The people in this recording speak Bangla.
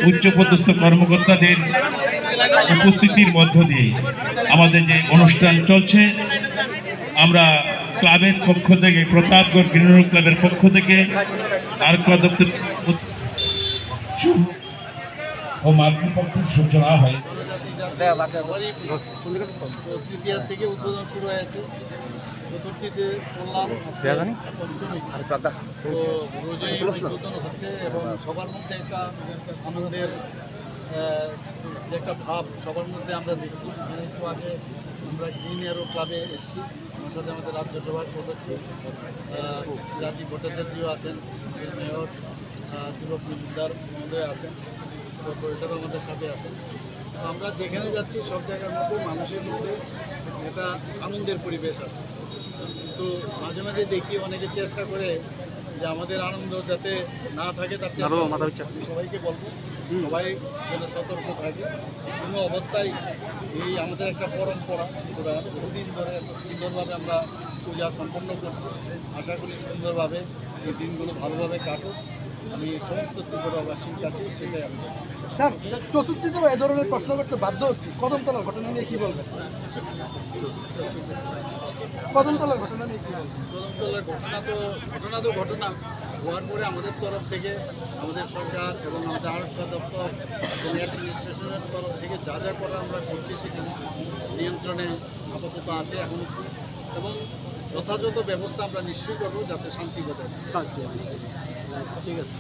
উচ্চপদস্থ কর্মকর্তাদের উপস্থিতির মধ্য দিয়ে আমাদের যে অনুষ্ঠান চলছে, আমরা ক্লাবের পক্ষ থেকে, প্রতাপগড় গ্রিন ক্লাবের পক্ষ থেকে আরকা দপ্তর ও মাতৃপক্ষের সূচনা হয়। তৃতীয় থেকে উদ্বোধন শুরু হয়েছে, চতুর্থীতে বললাম তো রোজই উদ্বোধন হচ্ছে এবং সবার মধ্যে একটা আনন্দের যে একটা ভাব সবার মধ্যে আমরা দেখছি। একটু আগে আমরা গ্রিন এরো ক্লাবে এসেছি, আমার সাথে আমাদের রাজ্যসভার সদস্য রাজীব ভট্টাচার্যও আছেন, মেয়র যুবক মজুমদার মহোদয় আছেন, কর্পোরেটর আমাদের সাথে আছেন। আমরা যেখানে যাচ্ছি সব জায়গার মধ্যে মানুষের মধ্যে একটা আনন্দের পরিবেশ আছে, কিন্তু মাঝে মাঝে দেখি অনেকে চেষ্টা করে যে আমাদের আনন্দ যাতে না থাকে তার চেষ্টা। সবাইকে বলবো সবাই যেন সতর্ক থাকে। কোনো অবস্থায় এই আমাদের একটা পরম্পরা, বহুদিন ধরে এত সুন্দরভাবে আমরা পূজা সম্পন্ন করছি। আশা করি সুন্দরভাবে এই দিনগুলো ভালোভাবে কাটুক। আমি সমস্ত ত্রিপুরাবাসীর কাছে সেটাই আমি স্যার, চতুর্থীতেও এ ধরনের প্রশ্ন করতে বাধ্য হচ্ছি। কদমতলার ঘটনা নিয়ে কী বলবেন? কদমতলার ঘটনা নিয়ে কী বলবেন? কদমতলার ঘটনা তো ঘটনা হওয়ার পরে আমাদের তরফ থেকে, আমাদের সরকার এবং আমাদের আরক্ষা দপ্তর এবং অ্যাডমিনিস্ট্রেশনের তরফ থেকে যা যা করা আমরা করছি সেখানে নিয়ন্ত্রণে আপাতত আছে এখন, এবং যথাযথ ব্যবস্থা আমরা নিশ্চয়ই করবো যাতে শান্তি বজায় থাকে। ঠিক আছে।